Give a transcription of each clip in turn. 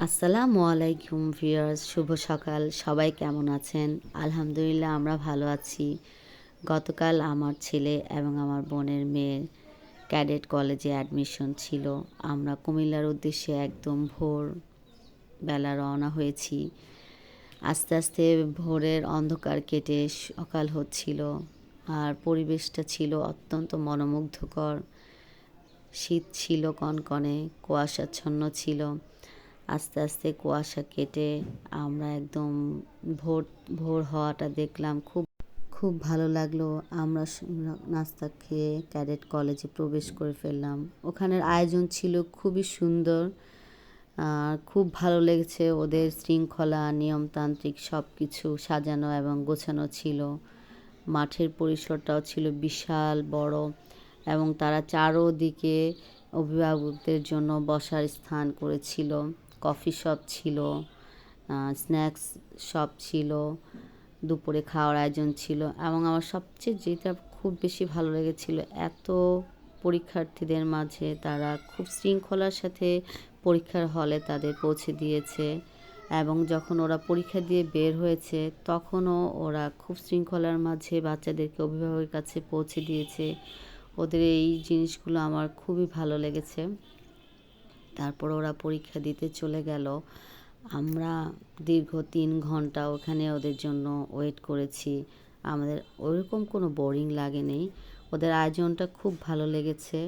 আসসালামু আলাইকুম ভিউয়ার্স, শুভ সকাল। সবাই কেমন আছেন? আলহামদুলিল্লাহ আমরা ভালো আছি। গতকাল আমার ছেলে এবং আমার বোনের মেয়ের ক্যাডেট কলেজে অ্যাডমিশন ছিল। আমরা কুমিল্লার উদ্দেশ্যে একদম ভোর বেলা রওনা হয়েছি। আস্তে আস্তে ভোরের অন্ধকার কেটে সকাল হচ্ছিল, আর পরিবেশটা ছিল অত্যন্ত মনোমুগ্ধকর। শীত ছিল কনকনে, কুয়াশাচ্ছন্ন ছিল। আস্তে আস্তে কুয়াশা কেটে আমরা একদম ভোর ভোর হওয়াটা দেখলাম। খুব খুব ভালো লাগলো। আমরা নাস্তা খেয়ে ক্যাডেট কলেজে প্রবেশ করে ফেললাম। ওখানের আয়োজন ছিল খুবই সুন্দর। খুব ভালো লেগেছে। ওদের শৃঙ্খলা, নিয়মতান্ত্রিক সব কিছু সাজানো এবং গোছানো ছিল। মাঠের পরিসরটাও ছিল বিশাল বড়, এবং তারা চারোদিকে অভিভাবকদের জন্য বসার স্থান করেছিল। কফি শপ ছিল, স্ন্যাক্স শপ ছিল, দুপুরে খাওয়ার আয়োজন ছিল। এবং আমার সবচেয়ে যেটা খুব বেশি ভালো লেগেছিল, এত পরীক্ষার্থীদের মাঝে তারা খুব শৃঙ্খলার সাথে পরীক্ষার হলে তাদের পৌঁছে দিয়েছে। এবং যখন ওরা পরীক্ষা দিয়ে বের হয়েছে, তখনও ওরা খুব শৃঙ্খলার মাঝে বাচ্চাদেরকে অভিভাবকের কাছে পৌঁছে দিয়েছে। ওদের এই জিনিসগুলো আমার খুবই ভালো লেগেছে। তারপর ওরা পরীক্ষা দিতে চলে গেল। আমরা দীর্ঘ 3 ঘন্টা ওখানে ওদের জন্য ওয়েট করেছি। আমাদের ওইরকম কোনো বোরিং লাগেনি। ওদের আয়োজনটা খুব ভালো লেগেছে,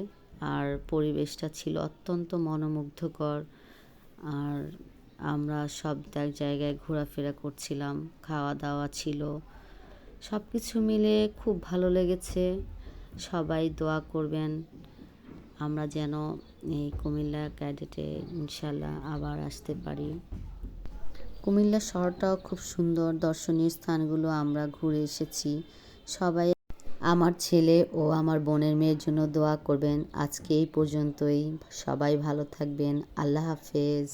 আর পরিবেশটা ছিল অত্যন্ত মনোমুগ্ধকর। আর আমরা সব এক জায়গায় ঘোরাফেরা করছিলাম, খাওয়া দাওয়া ছিল। সব কিছু মিলে খুব ভালো লেগেছে। সবাই দোয়া করবেন আমরা যেন এই কুমিল্লা ক্যাডেটে ইনশাল্লাহ আবার আসতে পারি। কুমিল্লা শহরটাও খুব সুন্দর। দর্শনীয় স্থানগুলো আমরা ঘুরে এসেছি। সবাই আমার ছেলে ও আমার বোনের মেয়ের জন্য দোয়া করবেন। আজকে এই পর্যন্তই। সবাই ভালো থাকবেন। আল্লাহ হাফেজ।